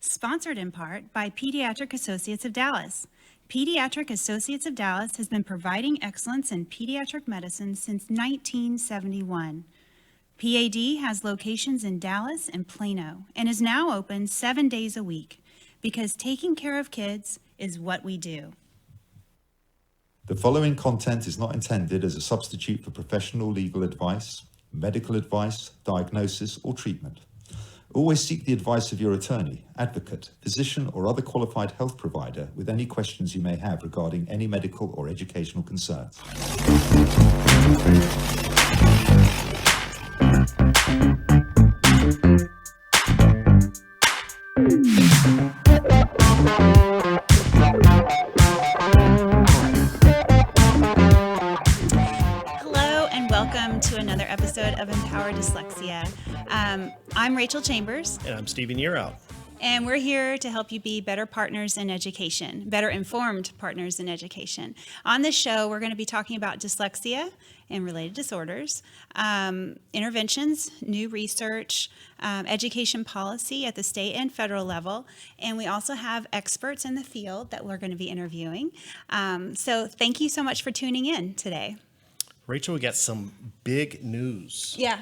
sponsored in part by Pediatric Associates of Dallas. Pediatric Associates of Dallas has been providing excellence in pediatric medicine since 1971. PAD has locations in Dallas and Plano and is now open 7 days a week because taking care of kids is what we do. The following content is not intended as a substitute for professional legal advice, medical advice, diagnosis, or treatment. Always seek the advice of your attorney, advocate, physician, or other qualified health provider with any questions you may have regarding any medical or educational concerns. Welcome to another episode of Empower Dyslexia. I'm Rachel Chambers. And I'm Stephen Yearout. And we're here to help you be better partners in education, better informed partners in education. On this show, we're going to be talking about dyslexia and related disorders, interventions, new research, education policy at the state and federal level, and we also have experts in the field that we're going to be interviewing. So thank you so much for tuning in today. Rachel, we got some big news. Yeah.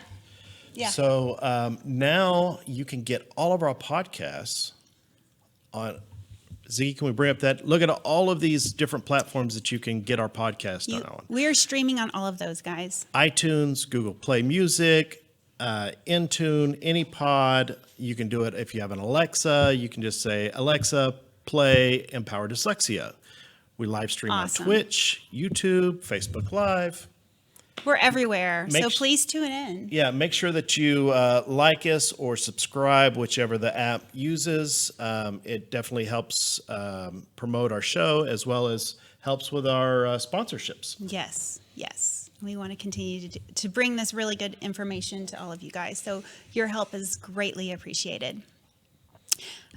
So now you can get all of our podcasts on. Ziggy, can we bring up that? Look at all of these different platforms that you can get our podcast on. We are streaming on all of those, guys. iTunes, Google Play Music, Intune, AnyPod. You can do it if you have an Alexa. You can just say, Alexa, play Empower Dyslexia. We live stream on Twitch, YouTube, Facebook Live. We're everywhere, so please tune in. Yeah, make sure that you like us or subscribe, whichever the app uses. It definitely helps promote our show as well as helps with our sponsorships. Yes. We want to continue to bring this really good information to all of you guys, so your help is greatly appreciated.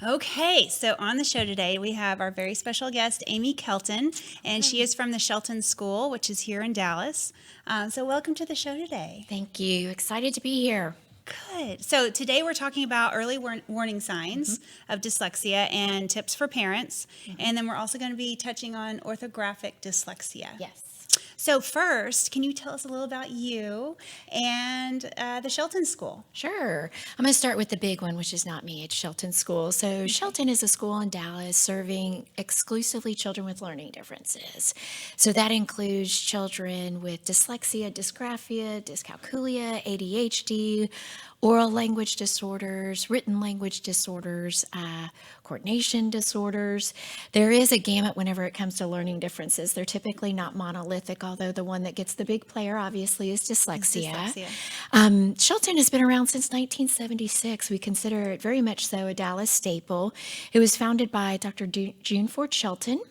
Okay, so on the show today, we have our very special guest, Amy Kelton, and she is from the Shelton School, which is here in Dallas. So welcome to the show today. Thank you. Excited to be here. Good. So today we're talking about early warning signs of dyslexia and tips for parents. And then we're also going to be touching on orthographic dyslexia. Yes. So first, can you tell us a little about you and the Shelton School? Sure. I'm going to start with the big one, which is not me. It's Shelton School. So Shelton is a school in Dallas serving exclusively children with learning differences. So that includes children with dyslexia, dysgraphia, dyscalculia, ADHD, oral language disorders, written language disorders, coordination disorders. There is a gamut whenever it comes to learning differences. They're typically not monolithic, although the one that gets the big player, obviously, is dyslexia. Shelton has been around since 1976. We consider it very much so a Dallas staple. It was founded by Dr. June Ford Shelton,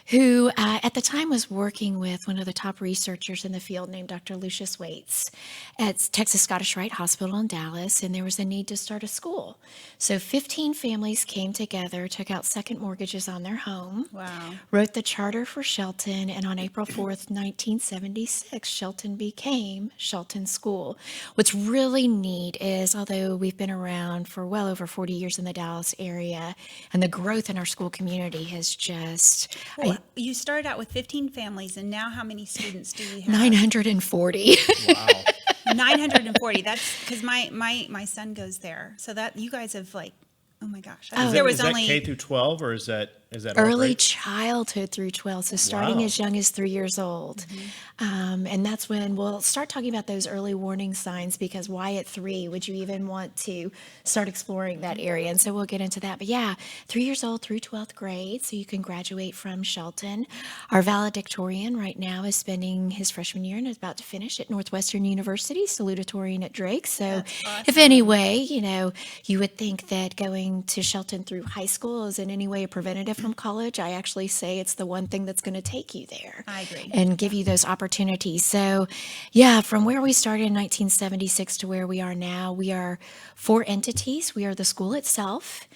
who at the time was working with one of the top researchers in the field named Dr. Lucius Waits at Texas Scottish Rite Hospital in Dallas, and there was a need to start a school. So 15 families came together, took out second mortgages on their home, wrote the charter for Shelton, and on April 4th, 1976, Shelton became Shelton School. What's really neat is, although we've been around for well over 40 years in the Dallas area, and the growth in our school community has just... You started out with 15 families, and now how many students do we have? 940. Wow. 940. That's because my son goes there. So that you guys have oh my gosh. There was only K through 12, or is that early childhood through 12, so starting as young as 3 years old. And that's when we'll start talking about those early warning signs, because why at 3 would you even want to start exploring that area? And so we'll get into that. But yeah, 3 years old through 12th grade, so you can graduate from Shelton. Our valedictorian right now is spending his freshman year and is about to finish at Northwestern University, salutatorian at Drake. So if anyway, you would think that going to Shelton through high school is in any way a preventative from college, I actually say it's the one thing that's going to take you there. I agree. And give you those opportunities. So yeah, from where we started in 1976 to where we are now, we are 4 entities. We are the school itself.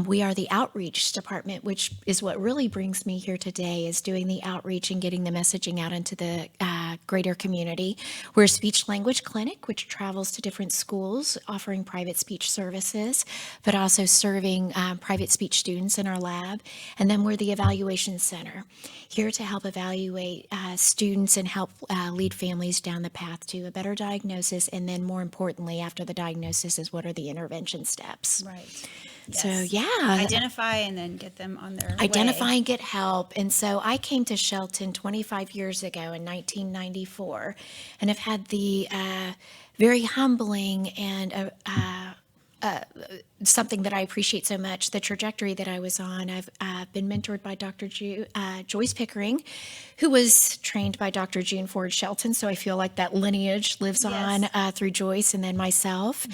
We are the outreach department, which is what really brings me here today, is doing the outreach and getting the messaging out into the greater community. We're a speech language clinic, which travels to different schools offering private speech services, but also serving private speech students in our lab. And then we're the evaluation center, here to help evaluate students and help lead families down the path to a better diagnosis. And then more importantly, after the diagnosis, is what are the intervention steps. Right. So, Yes. yeah. Identify and then get them on their Identify way. and get help. And so I came to Shelton 25 years ago in 1994 and have had the very humbling and something that I appreciate so much, the trajectory that I was on. I've been mentored by Dr. Joyce Pickering, who was trained by Dr. June Ford Shelton. So I feel like that lineage lives on through Joyce and then myself.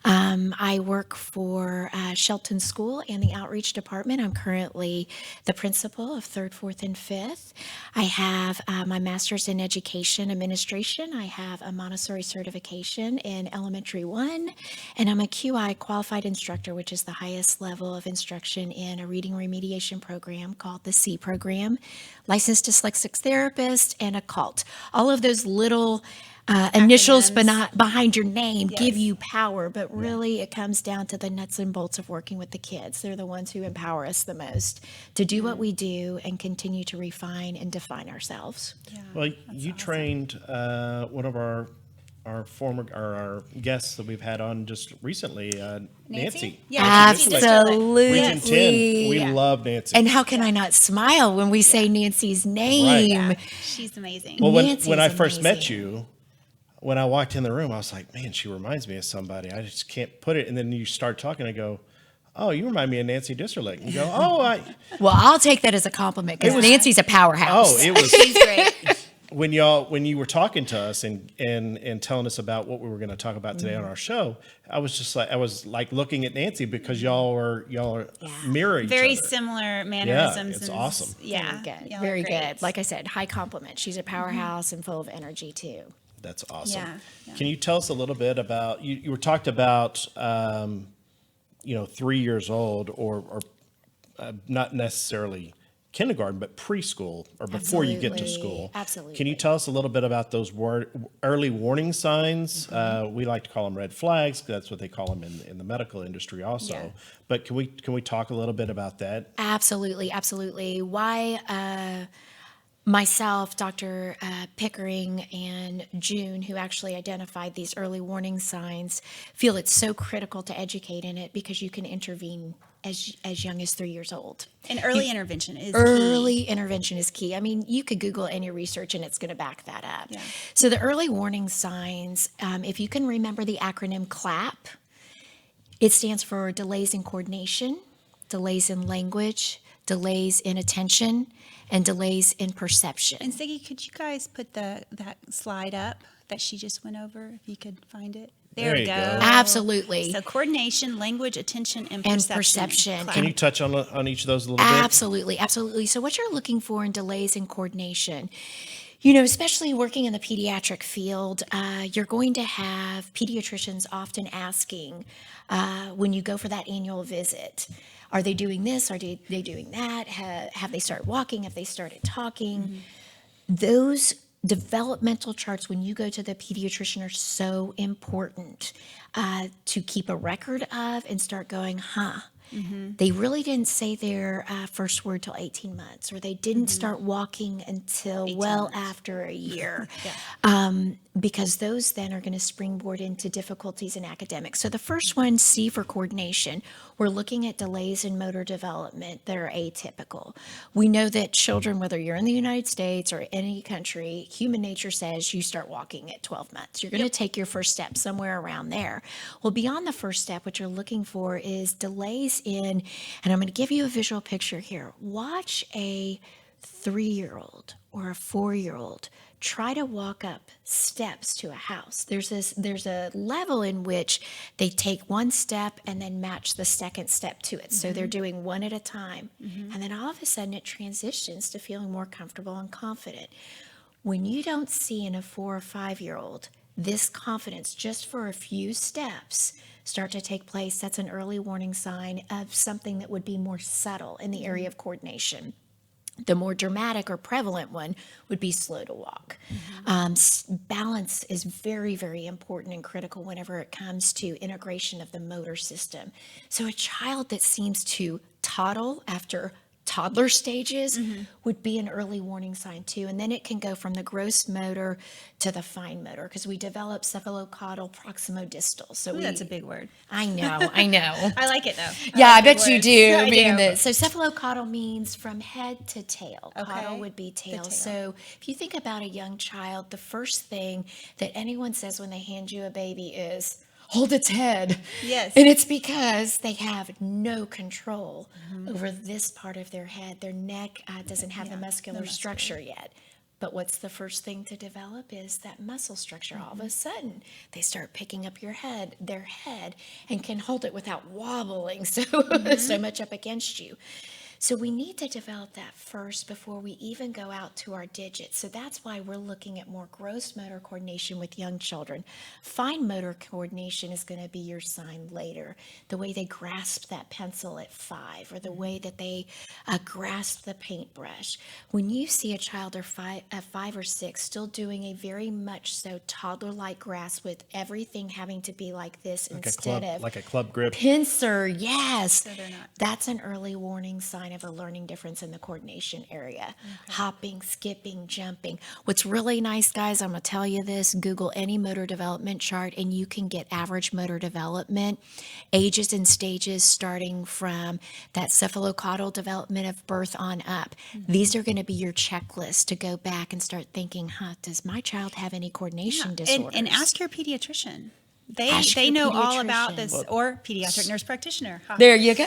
I work for Shelton School and the outreach department. I'm currently the principal of 3rd, 4th, and 5th. I have my master's in education administration. I have a Montessori certification in elementary 1, and I'm a QI qualified instructor, which is the highest level of instruction in a reading remediation program called the C program, licensed dyslexic therapist, and a CALT. All of those little initials Acronyms. behind your name give Yes. you power, but really it comes down to the nuts and bolts of working with the kids. They're the ones who empower us the most to do what we do and continue to refine and define ourselves. Well, you trained one of our guests that we've had on just recently, Nancy. Yeah, Nancy Nancy Distler. Absolutely. Region 10. We love Nancy. And how can I not smile when we say Nancy's name? Right. She's amazing. Well, when Nancy's I first met amazing. you, when I walked in the room, I was like, man, she reminds me of somebody. I just can't put it. And then you start talking, I go, oh, you remind me of Nancy Distler. You go, oh, Well, I'll take that as a compliment because Nancy's a powerhouse. it was She's great. when you were talking to us and telling us about what we were going to talk about today on our show. I was like looking at Nancy because y'all are mirror each Very other. similar mannerisms. it's and awesome. Yeah. Very good. Y'all are Very great. good. Like I said, high compliment. She's a powerhouse and full of energy too. That's awesome. Yeah. Can you tell us a little bit about you were talked about 3 years old or not necessarily kindergarten, but preschool or before you get to Absolutely. school. Absolutely. Can you tell us a little bit about those early warning signs? We like to call them red flags, 'cause that's what they call them in the medical industry also. Yeah. But can we talk a little bit about that? Absolutely, absolutely. Why myself, Dr. Pickering, and June, who actually identified these early warning signs, feel it's so critical to educate in it because you can intervene as young as 3 years old. And early intervention is Early key. intervention is key. I mean, you could Google any research and it's going to back that up. Yeah. So the early warning signs, if you can remember the acronym CLAP, it stands for delays in coordination, delays in language, delays in attention, and delays in perception. And Siggy, could you guys put that slide up that she just went over, if you could find it? There we you go. go. Absolutely. So coordination, language, attention, and And perception. perception. Clap. Can you touch on each of those a little bit? Absolutely, absolutely. So what you're looking for in delays in coordination, you know, especially working in the pediatric field, you're going to have pediatricians often asking when you go for that annual visit, are they doing this? Are they doing that? Have they started walking? Have they started talking? Those developmental charts, when you go to the pediatrician, are so important to keep a record of and start going, they really didn't say their first word till 18 months, or they didn't start walking until well after a year. Because those then are going to springboard into difficulties in academics. So the first one, C for coordination, we're looking at delays in motor development that are atypical. We know that children, whether you're in the United States or any country, human nature says you start walking at 12 months. You're going to take your first step somewhere around there. Well, beyond the first step, what you're looking for is delays in, and I'm going to give you a visual picture here. Watch a 3-year-old or a 4-year-old try to walk up steps to a house. There's a level in which they take one step and then match the second step to it. So they're doing one at a time. And then all of a sudden it transitions to feeling more comfortable and confident. When you don't see in a 4 or 5-year-old this confidence just for a few steps, start to take place, that's an early warning sign of something that would be more subtle in the area of coordination. The more dramatic or prevalent one would be slow to walk. Balance is very, very important and critical whenever it comes to integration of the motor system. So a child that seems to toddle after toddler stages would be an early warning sign too. And then it can go from the gross motor to the fine motor, because we develop cephalocaudal proximodistal. So That's a big word. I know. I like it though. Yeah, I like big bet you words. do. I do. So cephalocaudal means from head to tail. Okay. Caudal would be tail. tail. So if you think about a young child, the first thing that anyone says when they hand you a baby is, hold its head. Yes. And it's because they have no control over this part of their head. Their neck doesn't have the muscular structure yet. But what's the first thing to develop is that muscle structure. All of a sudden, they start picking up their head, and can hold it without wobbling so much up against you. So we need to develop that first before we even go out to our digits. So that's why we're looking at more gross motor coordination with young children. Fine motor coordination is going to be your sign later. The way they grasp that pencil at 5, or the way that they grasp the paintbrush. When you see a child at 5 or 6 still doing a very much so toddler-like grasp with everything having to be like this instead of Like a club grip. pincer, yes. So they're not. That's an early warning sign of a learning difference in the coordination area. Hopping, skipping, jumping. What's really nice, guys, I'm going to tell you this, Google any motor development chart and you can get average motor development, ages and stages starting from that cephalocaudal development of birth on up. These are going to be your checklist to go back and start thinking, does my child have any coordination disorders? And ask your pediatrician. Ask They your know all about pediatrician. this, or pediatric nurse practitioner. Ha. There you go.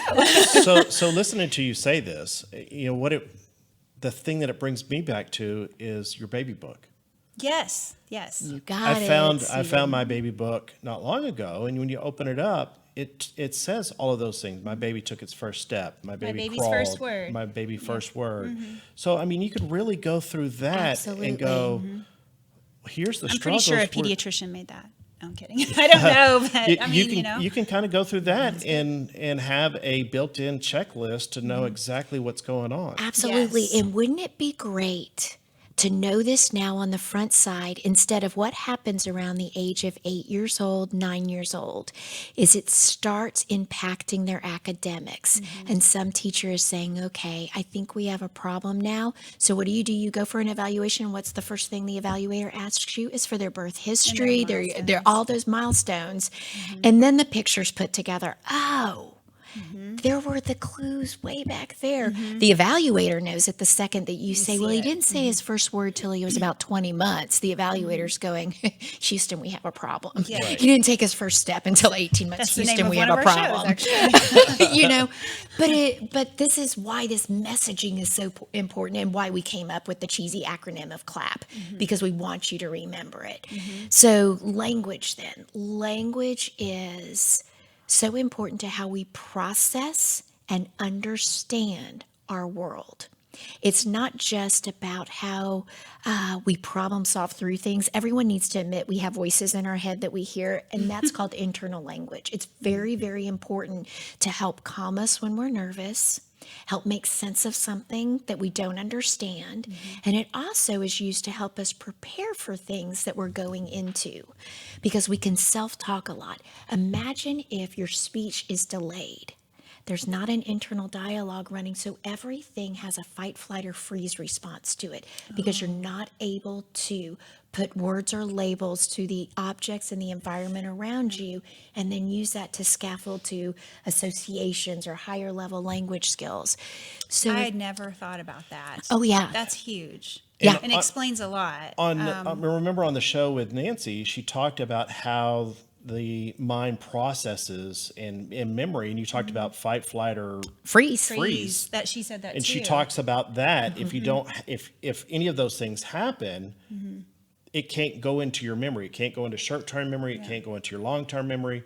So listening to you say this, the thing that it brings me back to is your baby book. Yes. You got I it. found my baby book not long ago, and when you open it up, it says all of those things. My baby took its first step. My baby baby's crawled. first word. My baby first word. So I mean, you could really go through that Absolutely. and go, here's the I'm pretty struggles. sure a we're- pediatrician made that. No, I'm kidding. I don't know, but you can kind of go through that and have a built-in checklist to know exactly what's going on. Absolutely. Yes. And wouldn't it be great to know this now on the front side instead of what happens around the age of 8 years old, 9 years old, is it starts impacting their academics. And some teacher is saying, okay, I think we have a problem now. So what do? You go for an evaluation. What's the first thing the evaluator asks you is for their birth history, their all those milestones. And then the picture's put together. Oh, there were the clues way back there. The evaluator knows it the second that you say, well, he didn't say his first word till he was about 20 months. The evaluator's going, Houston, we have a problem. Yeah. Right. He didn't take his first step until 18 months. That's the Houston, name of we one have of a our problem. shows, actually. But this is why this messaging is so important and why we came up with the cheesy acronym of CLAP, because we want you to remember it. So language then. Language is so important to how we process and understand our world. It's not just about how we problem solve through things. Everyone needs to admit we have voices in our head that we hear, and that's called internal language. It's very, very important to help calm us when we're nervous, help make sense of something that we don't understand, and it also is used to help us prepare for things that we're going into, because we can self-talk a lot. Imagine if your speech is delayed. There's not an internal dialogue running, so everything has a fight, flight, or freeze response to it, because you're not able to put words or labels to the objects and the environment around you, and then use that to scaffold to associations or higher level language skills. So, I had never thought about that. Oh, yeah. That's huge. Yeah. And it explains a lot. I remember on the show with Nancy, she talked about how the mind processes in memory, and you talked about fight, flight, or freeze. That she said that and too. she talks about that. If you don't, if any of those things happen, it can't go into your memory. It can't go into short-term memory. It can't go into your long-term memory,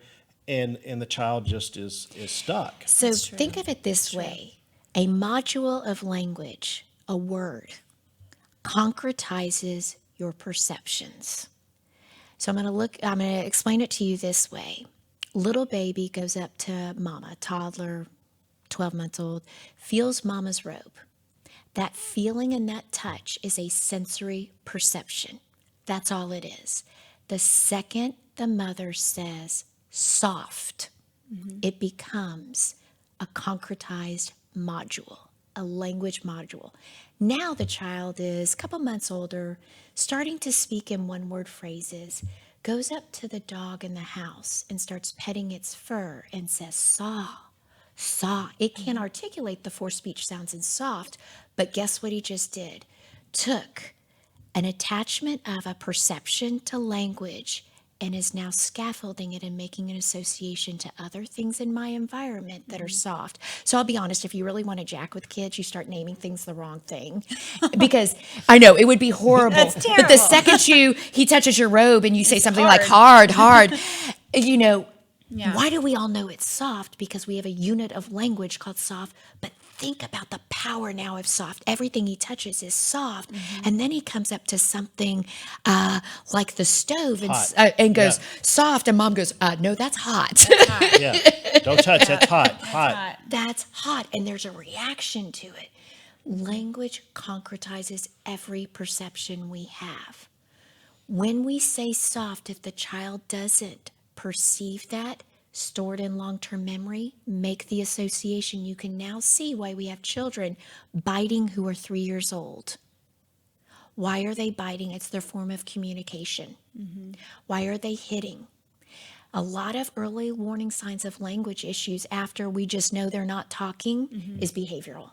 and the child just is stuck. So think of it this way. A module of language, a word, concretizes your perceptions. So I'm going to explain it to you this way. Little baby goes up to mama, toddler, 12 months old, feels mama's robe. That feeling and that touch is a sensory perception. That's all it is. The second the mother says soft, it becomes a concretized module, a language module. Now the child is a couple months older, starting to speak in one-word phrases, goes up to the dog in the house and starts petting its fur and says saw. Saw. It can't articulate the 4 speech sounds in soft, but guess what he just did? Took an attachment of a perception to language and is now scaffolding it and making an association to other things in my environment that are soft. So I'll be honest, if you really want to jack with kids, you start naming things the wrong thing. Because I know it would be horrible. That's But the terrible. second he touches your robe and you say something like hard, you know, Yeah. why do we all know it's soft? Because we have a unit of language called soft. But think about the power now of soft. Everything he touches is soft. And then he comes up to something like the stove and goes, soft. And mom goes, no, that's hot. Yeah. Don't touch. That's hot. Hot. That's hot. And there's a reaction to it. Language concretizes every perception we have. When we say soft, if the child doesn't perceive that, store it in long-term memory, make the association. You can now see why we have children biting who are 3 years old. Why are they biting? It's their form of communication. Why are they hitting? A lot of early warning signs of language issues after we just know they're not talking is behavioral.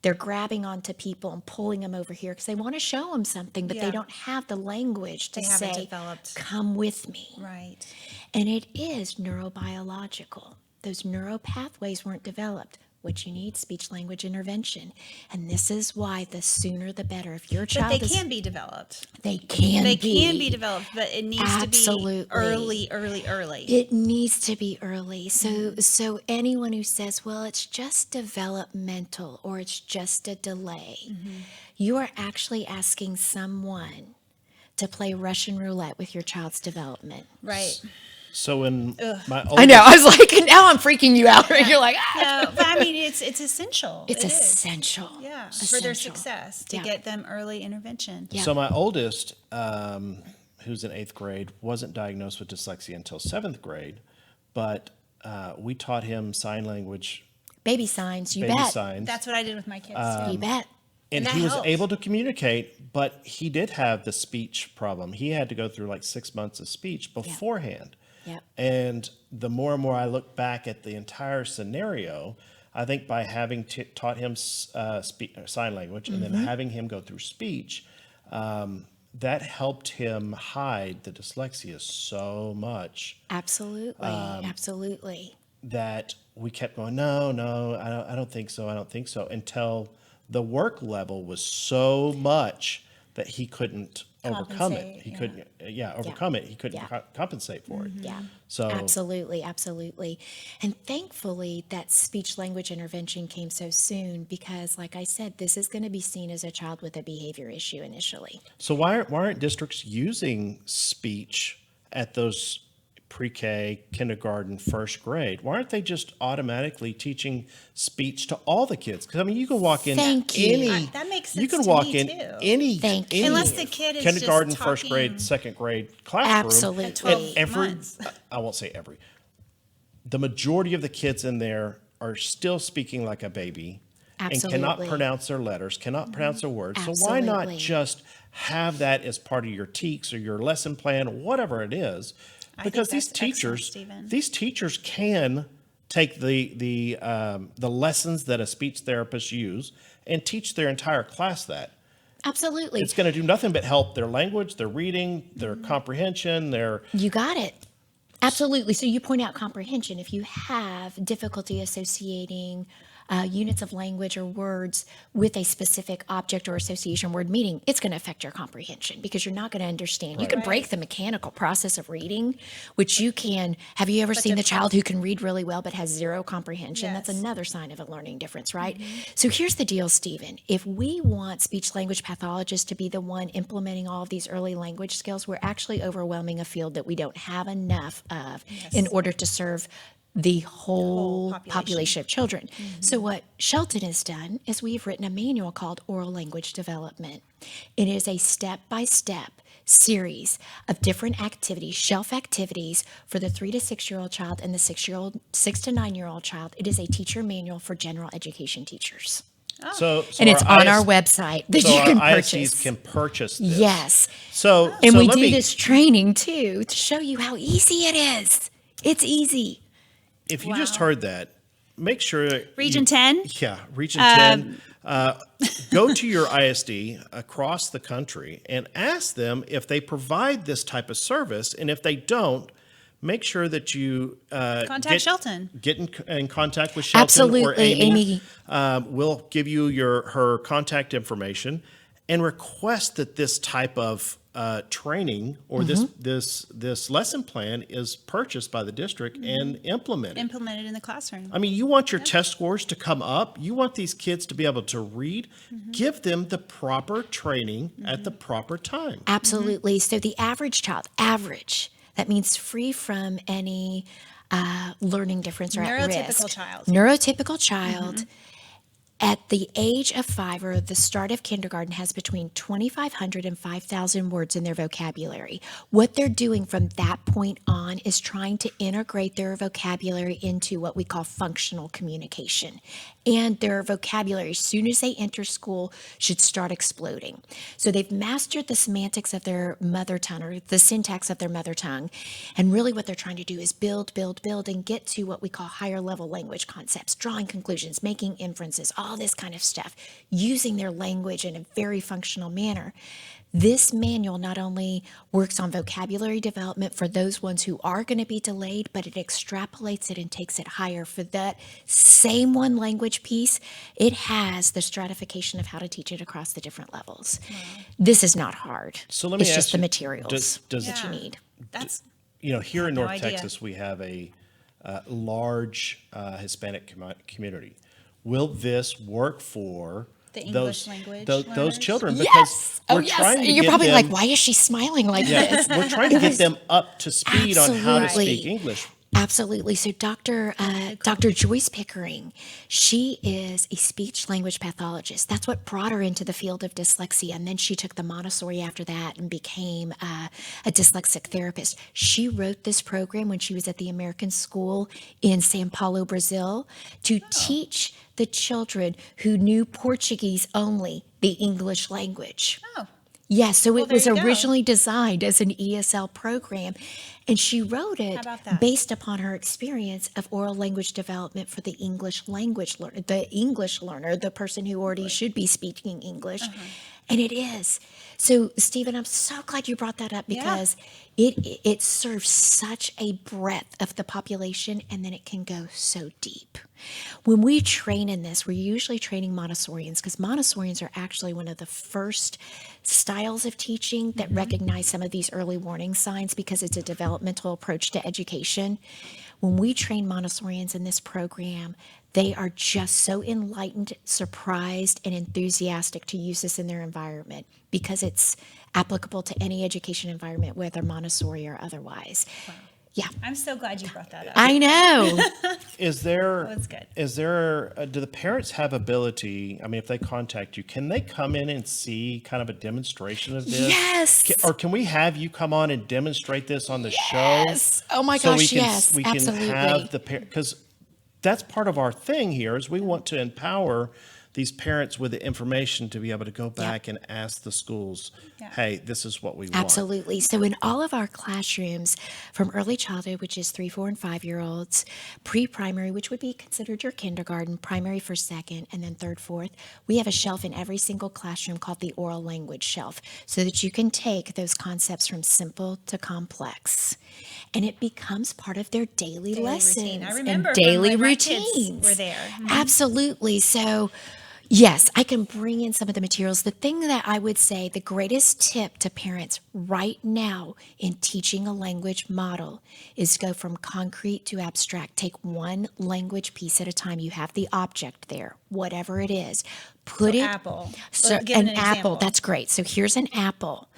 They're grabbing onto people and pulling them over here because they want to show them something, but they don't have the language to They haven't say, developed. come with me. Right. And it is neurobiological. Those neural pathways weren't developed. What you need, speech language intervention. And this is why the sooner the better. If your But child they is, can be developed. they can They be. can be developed, but it needs Absolutely. to be early. It needs to be early. So anyone who says, well, it's just developmental or it's just a delay, you are actually asking someone to play Russian roulette with your child's development. Right. So in my I know. I was like, now I'm freaking you out. You're like, ah. No, but I mean, it's essential. It's It is. essential. Yeah, for their Essential. success to Yeah. get them early intervention. Yeah. So my oldest, who's in 8th grade, wasn't diagnosed with dyslexia until 7th grade, but we taught him sign language, Baby signs, you baby bet. signs, That's what I did with my kids You too. bet. and that he was helped. able to communicate, but he did have the speech problem. He had to go through like 6 months of speech beforehand. Yep. And the more and more I look back at the entire scenario, I think by having taught him sign language and then having him go through speech, that helped him hide the dyslexia so much Absolutely. Absolutely. that we kept going, no, I don't think so, until the work level was so much that he couldn't overcome it. Compensate, He yeah. couldn't, overcome it. He couldn't Yeah. compensate for it. Yeah. So Absolutely, absolutely. And thankfully, that speech language intervention came so soon because, like I said, this is going to be seen as a child with a behavior issue initially. So why aren't districts using speech at those pre-K, kindergarten, 1st grade? Why aren't they just automatically teaching speech to all the kids? Because I mean, you can walk in Thank you. any. That makes You sense can to walk me, in too. any. Thank you. any Unless the kid is kindergarten, just 1st grade, talking- 2nd grade classroom. Absolutely. At 12 And every, months. I won't say every. The majority of the kids in there are still speaking like a baby. And cannot Absolutely. pronounce their letters, cannot pronounce their words. So why not Absolutely. just have that as part of your TEKS or your lesson plan, whatever it is? think Because these that's excellent, teachers, Stephen. these teachers can take the lessons that a speech therapist use and teach their entire class that. Absolutely. It's going to do nothing but help their language, their reading, their comprehension, their You got it. Absolutely. So you point out comprehension. If you have difficulty associating units of language or words with a specific object or association word meaning, it's going to affect your comprehension because you're not going to understand. You can break the mechanical process of reading, which you can. Have you ever seen the child who can read really well but has zero comprehension? That's Yes. another sign of a learning difference, right? So here's the deal, Stephen. If we want speech language pathologists to be the one implementing all of these early language skills, we're actually overwhelming a field that we don't have enough of in order to serve the whole population of children. So what Shelton has done is we've written a manual called Oral Language Development. It is a step-by-step series of different activities, shelf activities for the 3 to 6-year-old child and the 6 to 9-year-old child. It is a teacher manual for general education teachers. So And it's on our IS website that So you can our purchase. ISDs can purchase this. Yes. So And so we let do me, this training too to show you how easy it is. It's easy. if you just heard that, make sure Region 10? Yeah, Region 10. Go to your ISD across the country and ask them if they provide this type of service. And if they don't, make sure that you Contact Shelton. Get in contact with Shelton or Absolutely, Amy. Amy. We'll give you her contact information and request that this type of training or this lesson plan is purchased by the district and implemented. Implemented in the classroom. I mean, you want your test scores to come up. You want these kids to be able to read. Give them the proper training at the proper time. Absolutely. So the average child, that means free from any learning difference or at risk. Neurotypical child. Neurotypical child at the age of 5 or the start of kindergarten has between 2,500 and 5,000 words in their vocabulary. What they're doing from that point on is trying to integrate their vocabulary into what we call functional communication. And their vocabulary, as soon as they enter school, should start exploding. So they've mastered the semantics of their mother tongue or the syntax of their mother tongue. And really what they're trying to do is build, and get to what we call higher level language concepts, drawing conclusions, making inferences, all this kind of stuff, using their language in a very functional manner. This manual not only works on vocabulary development for those ones who are going to be delayed, but it extrapolates it and takes it higher. For that same one language piece, it has the stratification of how to teach it across the different levels. This is not hard. So let me it's ask just the you, materials does that you need. That's here in no North idea. Texas, we have a large Hispanic community. Will this work for The English language those learners? children? Because Yes. Oh, we're yes. trying to You're get probably them, like, why is she smiling like this? we're trying to get them up to speed on how to Absolutely. speak English. Absolutely. So Dr. Joyce Pickering, she is a speech language pathologist. That's what brought her into the field of dyslexia. And then she took the Montessori after that and became a dyslexic therapist. She wrote this program when she was at the American School in Sao Paulo, Brazil, to teach the children who knew Portuguese only the English language. Oh. Yes, so it there was you go. originally designed as an ESL program, and she wrote it about that? based upon her experience of oral language development for the English language learner, the person who already should be speaking English, and it is. So, Stephen, I'm so glad you brought that up because it serves such a breadth of the population, and then it can go so deep. When we train in this, we're usually training Montessorians because Montessorians are actually one of the first styles of teaching that recognize some of these early warning signs because it's a developmental approach to education. When we train Montessorians in this program, they are just so enlightened, surprised, and enthusiastic to use this in their environment because it's applicable to any education environment, whether Montessori or otherwise. Yeah, I'm so glad you brought that up. I know. Is there? That's good. Is there? Do the parents have ability? I mean, if they contact you, can they come in and see kind of a demonstration of this? Yes. Or can we have you come on and demonstrate this on the show? Yes. Oh my So we gosh, can, yes, we can absolutely. have the parent because that's part of our thing here is we want to empower these parents with the information to be able to go back and ask the schools, hey, this is what we want. Absolutely. So in all of our classrooms, from early childhood, which is 3, 4, and 5-year-olds, pre-primary, which would be considered your kindergarten, primary for second, and then third, fourth, we have a shelf in every single classroom called the oral language shelf, so that you can take those concepts from simple to complex. And it becomes part of their daily lessons routine. I and remember daily from when my kids routines. were there. Absolutely. So yes, I can bring in some of the materials. The thing that I would say, the greatest tip to parents right now in teaching a language model is go from concrete to abstract. Take one language piece at a time. You have the object there, whatever it is. Put it. Apple. So Give an an apple. example. That's great. So here's an apple.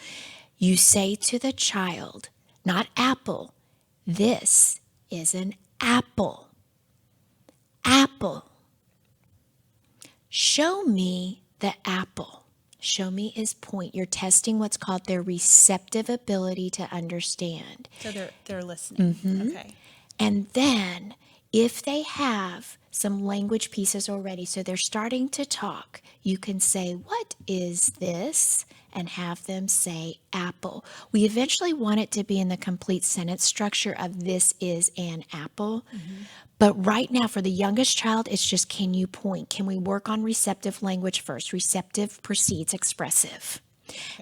You say to the child, not apple, this is an apple. Apple. Show me the apple. Show me is point. You're testing what's called their receptive ability to understand. So they're listening. Okay. And then if they have some language pieces already, so they're starting to talk, you can say, what is this? And have them say apple. We eventually want it to be in the complete sentence structure of this is an apple. But right now, for the youngest child, it's just, can you point? Can we work on receptive language first? Receptive precedes expressive.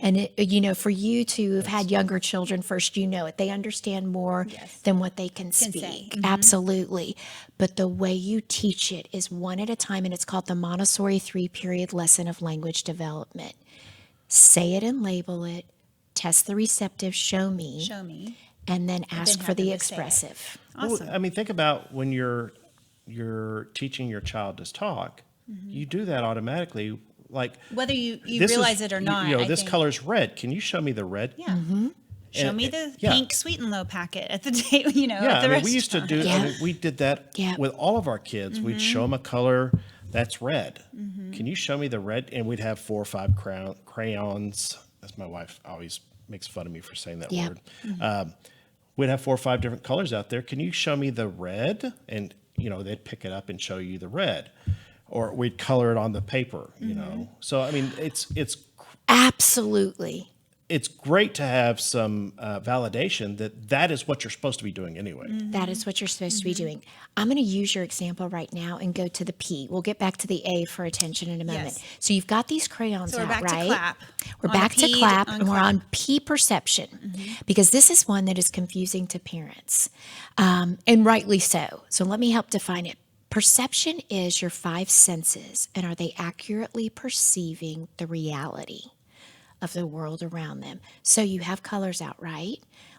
And, for you to have had younger children first, it. They understand more than what they can speak. say. Absolutely. But the way you teach it is one at a time, and it's called the Montessori 3-period lesson of language development. Say it and label it, test the receptive, show me, and then ask then for have the them to say it. expressive. Awesome. Well, I mean, think about when you're teaching your child to talk, you do that automatically. Like Whether you this realize is- it or not. I this think. color's red. Can you show me the red? Yeah. Show And- me the yeah. pink Sweet and Low packet at the day, at the Yeah, I mean, we used to restaurant. do. Yeah. I mean, we did that Yeah. with all of our kids. We'd show them a color that's red. Can you show me the red? And we'd have 4 or 5 crayons. That's my wife always makes fun of me for saying that Yeah. word. We'd have 4 or 5 different colors out there. Can you show me the red? And they'd pick it up and show you the red, or we'd color it on the paper. So I mean, it's Absolutely. it's great to have some validation that is what you're supposed to be doing anyway. That is what you're supposed to be doing. I'm going to use your example right now and go to the P. We'll get back to the A for attention in a moment. Yes. So you've got these crayons So we're out, back right? to clap. We're On the back to P, clap, on and we're clap. on P perception, because this is one that is confusing to parents, and rightly so. So let me help define it. Perception is your 5 senses, and are they accurately perceiving the reality of the world around them? So you have colors out, right?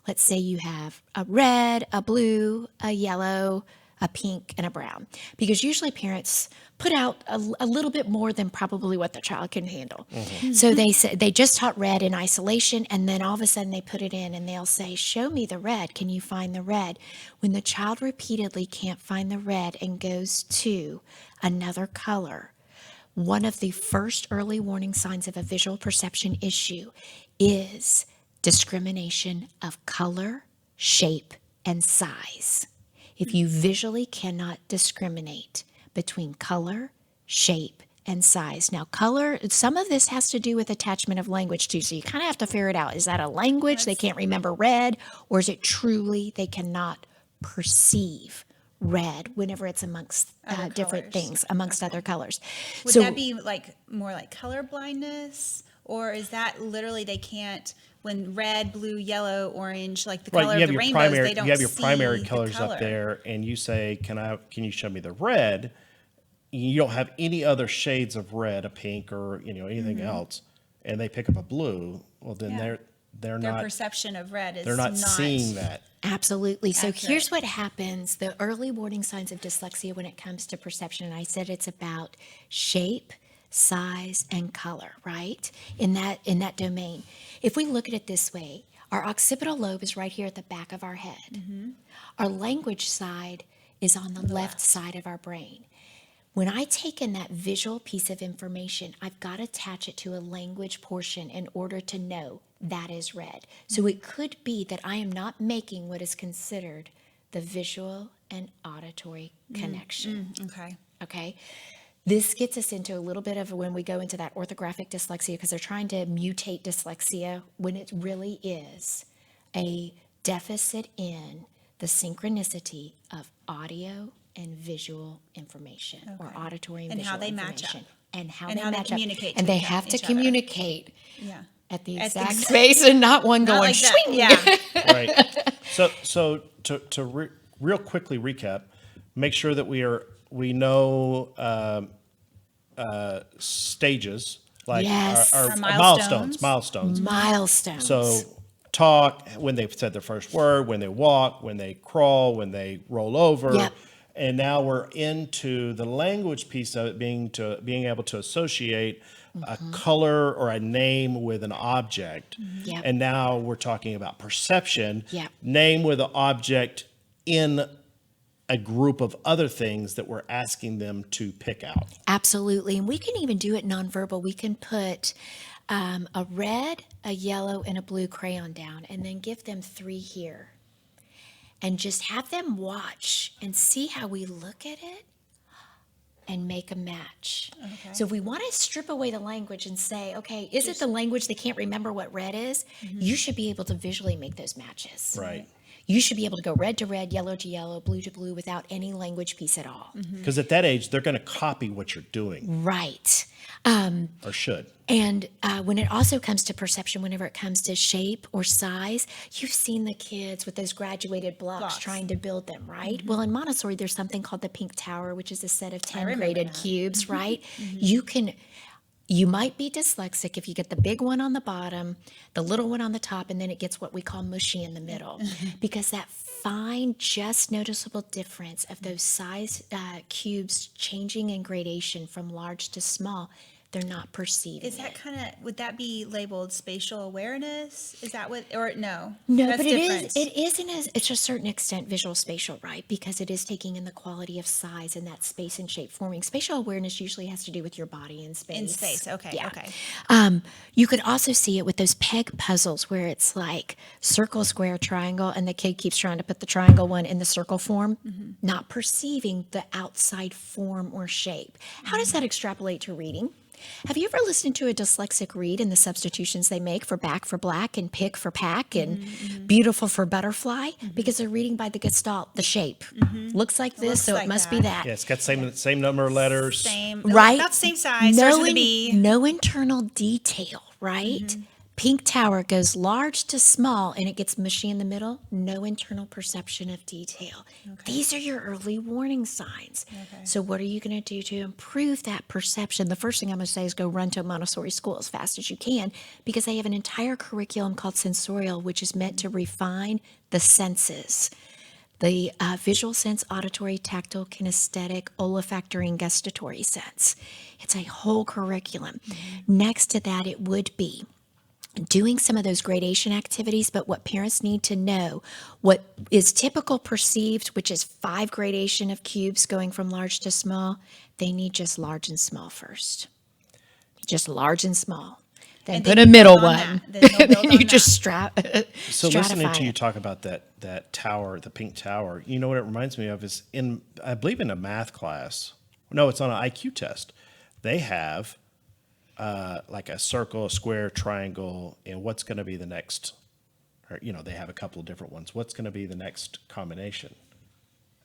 Let's say you have a red, a blue, a yellow, a pink, and a brown. Because usually parents put out a little bit more than probably what the child can handle. So they say they just taught red in isolation, and then all of a sudden they put it in and they'll say, show me the red. Can you find the red? When the child repeatedly can't find the red and goes to another color, one of the first early warning signs of a visual perception issue is discrimination of color, shape, and size. If you visually cannot discriminate between color, shape, and size. Now, color, some of this has to do with attachment of language too. So you kind of have to figure it out. Is that a language they can't remember red, or is it truly they cannot perceive red whenever it's amongst Other different colors. things, amongst other colors? Would that be more like color blindness? Or is that literally they can't, when red, blue, yellow, orange, like the color of the rainbows, they don't you have your see primary the colors color. up there, and you say, "Can you show me the red?" You don't have any other shades of red, a pink, or anything else, and they pick up a blue. Well, then Yeah. they're Their not perception of red is they're not seeing that. Absolutely. So Accurate. here's what happens. The early warning signs of dyslexia when it comes to perception, and I said it's about shape, size, and color, right? In that domain. If we look at it this way, our occipital lobe is right here at the back of our head. Our language side is on the left side of our brain. When I take in that visual piece of information, I've got to attach it to a language portion in order to know that is red. So it could be that I am not making what is considered the visual and auditory connection. Okay. Okay? This gets us into a little bit of when we go into that orthographic dyslexia, because they're trying to mutate dyslexia when it really is a deficit in the synchronicity of audio and visual information, or auditory and And visual how they match information. up. And how And they how they match up. communicate And to they each- have to each other. communicate Yeah. at the At the exact exact- space, and not one Not going like that. swing. Yeah. Right. So to real quickly recap, make sure that we know stages, like Yes. our Our milestones. Milestones. So talk, when they've said their first word, when they walk, when they crawl, when they roll over. Yep. And now we're into the language piece of it, being able to associate a color or a name with an object. Yep. And now we're talking about perception, Yep. name with an object in a group of other things that we're asking them to pick out. Absolutely. And we can even do it nonverbal. We can put a red, a yellow, and a blue crayon down, and then give them 3 here. And just have them watch and see how we look at it and make a match. Okay. So if we want to strip away the language and say, okay, is it the language they can't remember what red is? You should be able to visually make those matches. Right. You should be able to go red to red, yellow to yellow, blue to blue without any language piece at all. Because at that age, they're going to copy what you're doing, Right. or should. And when it also comes to perception, whenever it comes to shape or size, you've seen the kids with those graduated blocks trying to build them, right? Well, in Montessori, there's something called the pink tower, which is a set of 10 remember graded that. cubes, right? You might be dyslexic if you get the big one on the bottom, the little one on the top, and then it gets what we call mushy in the middle. Because that fine, just noticeable difference of those size cubes changing in gradation from large to small, they're not perceiving Is that it. kind of, would that be labeled spatial awareness? Is that what, or no? No, That's but different. it is it's to a certain extent visual spatial, right? Because it is taking in the quality of size and that space and shape forming. Spatial awareness usually has to do with your body in space. In space, okay, Yeah. okay. You could also see it with those peg puzzles where it's like circle, square, triangle, and the kid keeps trying to put the triangle one in the circle form, not perceiving the outside form or shape. How does that extrapolate to reading? Have you ever listened to a dyslexic read and the substitutions they make for back for black and pick for pack and beautiful for butterfly? Because they're reading by the gestalt, the shape. Looks like this, looks so like it must that. be that. Yeah, it's got same number of letters. Same, Right? about the same size, starts with a B. No internal detail, right? Pink tower goes large to small and it gets mushy in the middle. No internal perception of detail. These are your early warning signs. So what are you going to do to improve that perception? The first thing I'm going to say is go run to a Montessori school as fast as you can, because they have an entire curriculum called sensorial, which is meant to refine the senses. The visual sense, auditory, tactile, kinesthetic, olfactory, and gustatory sense. It's a whole curriculum. Next to that, it would be doing some of those gradation activities, but what parents need to know, what is typical perceived, which is 5 gradation of cubes going from large to small, they need just large and small first. Just large and small. Then And put then a you middle build on one. that. Then you'll build You on just So listening stratify to you it. talk about that tower, the pink tower, you know what it reminds me of is I believe in a math class. No, it's on an IQ test. They have like a circle, a square, triangle, and what's going to be the next, or, they have a couple of different ones. What's going to be the next combination?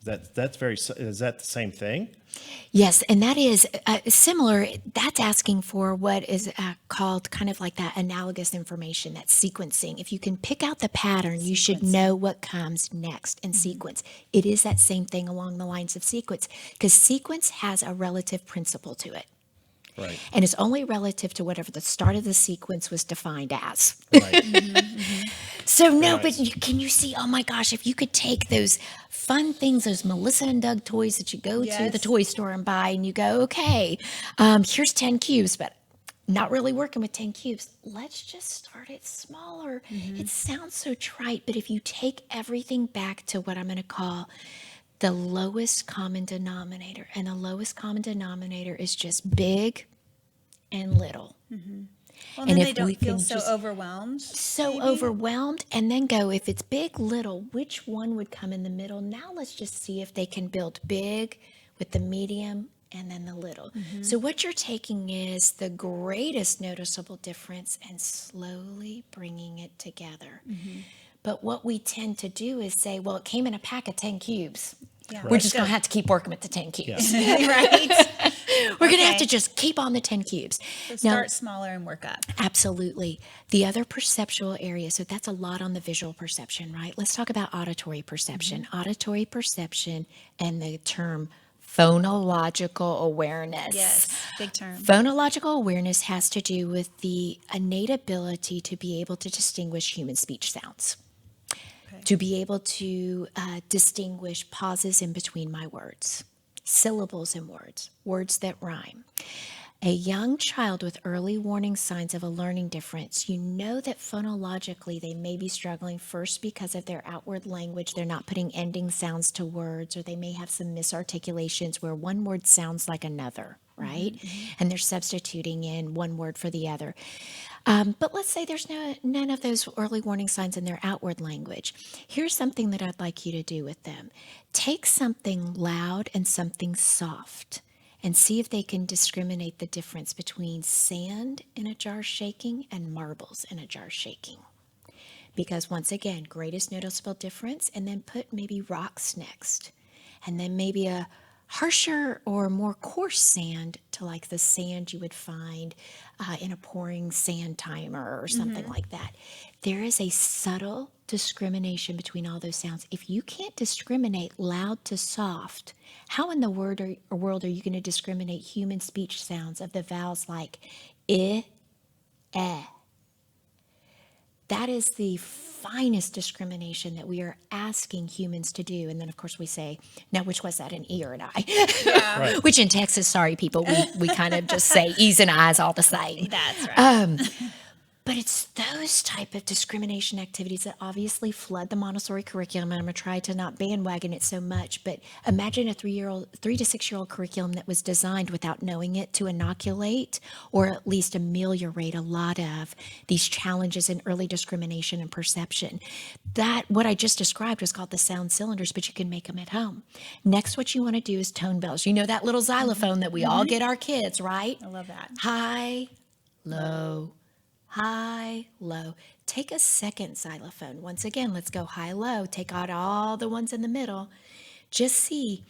Is that the same thing? Yes, and that is similar. That's asking for what is called kind of like that analogous information, that sequencing. If you can pick out the pattern, you should know what comes next in sequence. It is that same thing along the lines of sequence, because sequence has a relative principle to it. Right. And it's only relative to whatever the start of the sequence was defined as. Right. So no, Right. but can you see, oh my gosh, if you could take those fun things, those Melissa and Doug toys that you go to the Yes. toy store and buy, and you go, okay, here's 10 cubes, but not really working with 10 cubes. Let's just start it smaller. It sounds so trite, but if you take everything back to what I'm going to call the lowest common denominator, and the lowest common denominator is just big and little. Well, And then if they don't we feel can so just- overwhelmed. So maybe? overwhelmed, and then go, if it's big, little, which one would come in the middle? Now let's just see if they can build big with the medium and then the little. So what you're taking is the greatest noticeable difference and slowly bringing it together. But what we tend to do is say, well, it came in a pack of 10 cubes. Yeah. We're just going to have to keep working with the 10 cubes. Right? We're going to have Okay. to just keep on the 10 cubes. So Now, start smaller and work up. absolutely. The other perceptual area, so that's a lot on the visual perception, right? Let's talk about auditory perception. Auditory perception and the term phonological awareness. Yes, big term. Phonological awareness has to do with the innate ability to be able to distinguish human speech sounds, to be able to distinguish pauses in between my words, syllables in words, words that rhyme. A young child with early warning signs of a learning difference, you know that phonologically they may be struggling first because of their outward language. They're not putting ending sounds to words, or they may have some misarticulations where one word sounds like another, right? And they're substituting in one word for the other. But let's say there's none of those early warning signs in their outward language. Here's something that I'd like you to do with them. Take something loud and something soft, and see if they can discriminate the difference between sand in a jar shaking and marbles in a jar shaking. Because once again, greatest noticeable difference, and then put maybe rocks next, and then maybe a harsher or more coarse sand to like the sand you would find in a pouring sand timer or something like that. There is a subtle discrimination between all those sounds. If you can't discriminate loud to soft, how in the world are you going to discriminate human speech sounds of the vowels like I, eh? That is the finest discrimination that we are asking humans to do. And then, of course, we say, now, which was that, an E or an I? Right. Which in Texas, sorry, people, we kind of just say E's and I's all the same. That's right. But it's those type of discrimination activities that obviously flood the Montessori curriculum. And I'm going to try to not bandwagon it so much, but imagine a 3 to 6 year old curriculum that was designed without knowing it to inoculate or at least ameliorate a lot of these challenges in early discrimination and perception. That, what I just described, was called the sound cylinders, but you can make them at home. Next, what you want to do is tone bells. You know that little xylophone that we all get our kids, right? I love that. High, low, high, low. Take a second xylophone. Once again, let's go high, low. Take out all the ones in the middle. Just see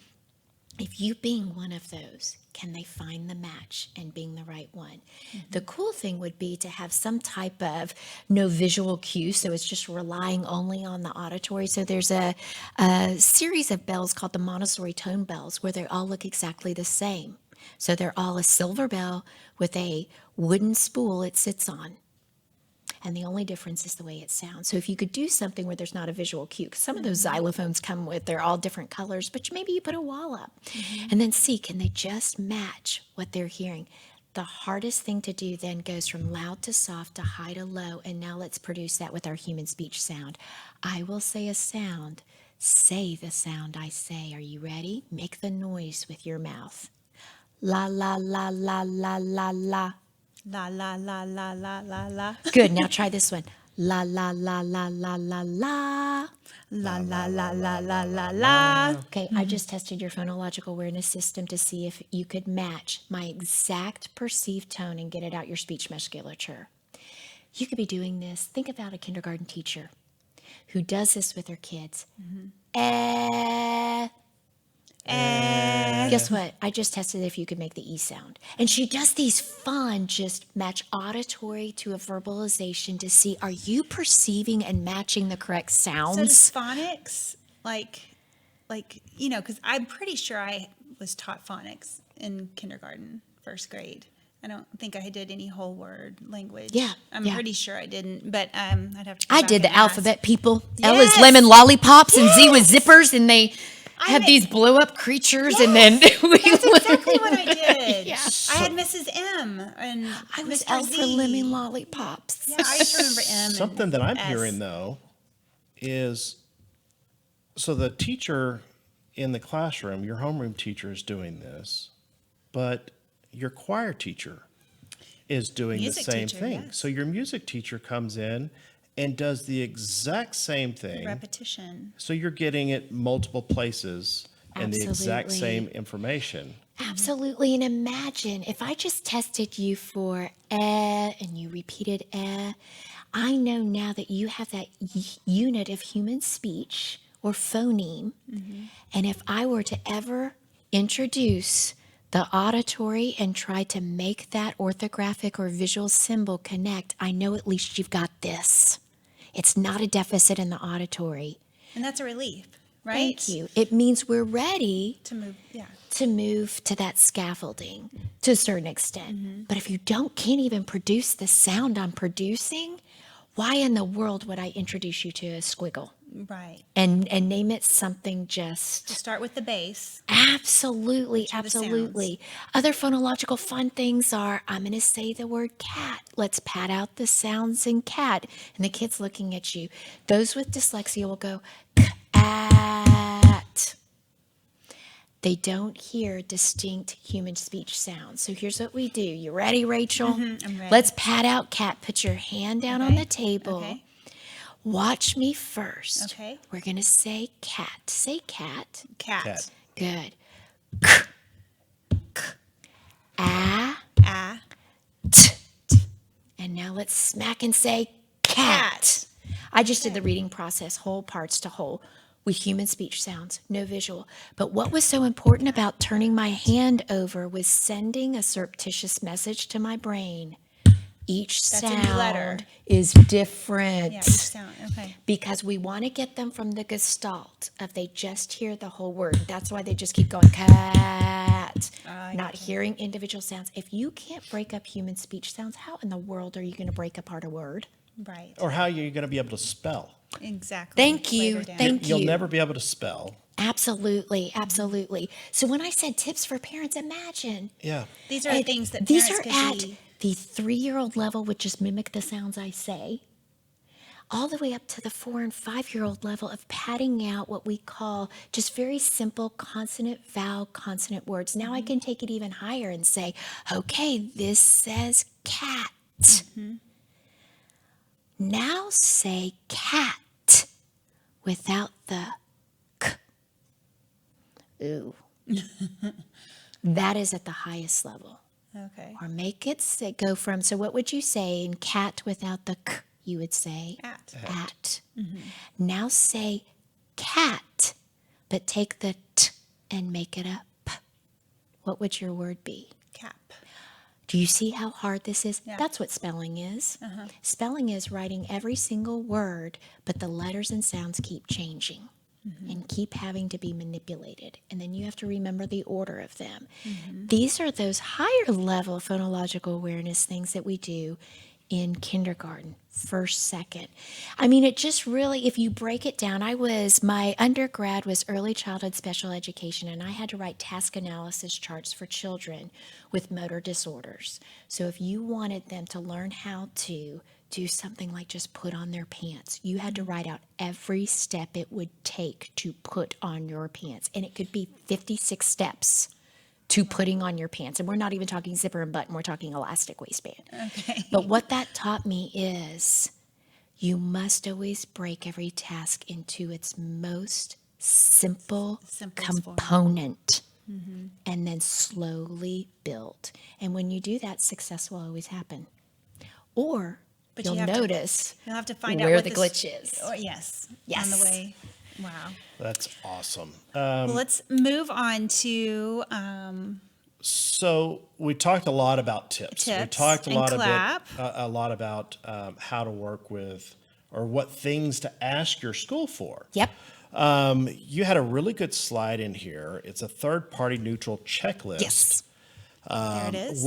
if you being one of those, can they find the match and being the right one? The cool thing would be to have some type of no visual cue, so it's just relying only on the auditory. So there's a series of bells called the Montessori tone bells where they all look exactly the same. So they're all a silver bell with a wooden spool it sits on. And the only difference is the way it sounds. So if you could do something where there's not a visual cue, because some of those xylophones come with, they're all different colors, but maybe you put a wall up and then see, can they just match what they're hearing? The hardest thing to do then goes from loud to soft to high to low. And now let's produce that with our human speech sound. I will say a sound. Say the sound I say. Are you ready? Make the noise with your mouth. La, la, la, la, la, la, la. La, la, la, la, la, la, la. Good. Now try this one. La, la, la, la, la, la, la. La, la, la, la, la, la, la. Okay, I just tested your phonological awareness system to see if you could match my exact perceived tone and get it out your speech musculature. You could be doing this. Think about a kindergarten teacher who does this with their kids. Guess what? I just tested if you could make the E sound. And she does these fun, just match auditory to a verbalization to see, are you perceiving and matching the correct So sounds? does phonics, like, because I'm pretty sure I was taught phonics in kindergarten, first grade. I don't think I did any whole word language. Yeah, I'm yeah. pretty sure I didn't, but I'd have to go I back did the and ask. alphabet, people. L is Yes. lemon lollipops and Z was zippers, and they had ma- these blow up creatures, and then That's exactly what I did. Yeah. I had Mrs. M and I was Mr. L Z. for lemon lollipops. Yeah, I used to remember M. Something and that I'm S. hearing though is, so the teacher in the classroom, your homeroom teacher is doing this, but your choir teacher is doing Music the same teacher, thing. yes. So your music teacher comes in and does the exact same thing. Repetition. So you're getting it multiple places and the exact Absolutely. same information. Absolutely. And imagine if I just tested you for and you repeated I know now that you have that unit of human speech or phoneme. And if I were to ever introduce the auditory and try to make that orthographic or visual symbol connect, I know at least you've got this. It's not a deficit in the auditory. And that's a relief, right? Thank you. It means we're ready To move, yeah. to move to that scaffolding to a certain extent. But if you can't even produce the sound I'm producing, why in the world would I introduce you to a squiggle Right. and name it something just To start with the base. absolutely, Which are the absolutely. Other phonological fun things are I'm going to say the word cat. Let's pad out the sounds in cat. And the kid's looking at you. Those with dyslexia will go cat. They don't hear distinct human speech sounds. So here's what we do. You ready, Rachel? I'm ready. Let's pad out cat. Put your hand down on Okay, the table. okay. Watch me first. Okay. We're going to say cat. Say cat. Cat. Cat. Good. Ah, Ah. and now let's smack and say cat. I just did the reading process, whole parts to whole, with human speech sounds, no visual. But what was so important about turning my hand over was sending a surreptitious message to my brain. Each That's a new letter. sound is different. Yeah, each sound. Okay. Because we want to get them from the gestalt of they just hear the whole word. That's why they just keep going cat, not hearing individual sounds. If you can't break up human speech sounds, how in the world are you going to break apart a word? Right. Or how are you going to be able to spell? Exactly. Thank you. Later down. Thank You'll you. never be able to spell. Absolutely, absolutely. So when I said tips for parents, imagine. Yeah. These are And things that these parents are could at be. the 3-year-old level, which just mimic the sounds I say, all the way up to the 4 and 5-year-old level of padding out what we call just very simple consonant, vowel, consonant words. Now I can take it even higher and say, okay, this says cat. Now say cat without the k. Ooh. That is at the highest level. Okay. Or make it say, go from, so what would you say in cat without the k? You would say At. Now say cat, but take the t and make it a p. What would your word be? Cap. Do you see how hard this is? Yeah. That's what spelling is. Spelling is writing every single word, but the letters and sounds keep changing and keep having to be manipulated. And then you have to remember the order of them. These are those higher level phonological awareness things that we do in kindergarten, first, second. I mean, it just really, if you break it down, my undergrad was early childhood special education, and I had to write task analysis charts for children with motor disorders. So if you wanted them to learn how to do something like just put on their pants, you had to write out every step it would take to put on your pants. And it could be 56 steps to putting on your pants. And we're not even talking zipper and button, we're talking elastic waistband. Okay. But what that taught me is you must always break every task into its most simple Simplest form. component and then slowly build. And when you do that, success will always happen. Or But you'll you have to- notice You'll have to find out where what the this- glitch is. Oh, yes. On Yes. the way. Wow. That's awesome. Well, let's move on to So we talked a lot about tips. We Tips talked and clap. a lot about how to work with or what things to ask your school for. Yep. You had a really good slide in here. It's a third-party neutral checklist. Yes. there it is.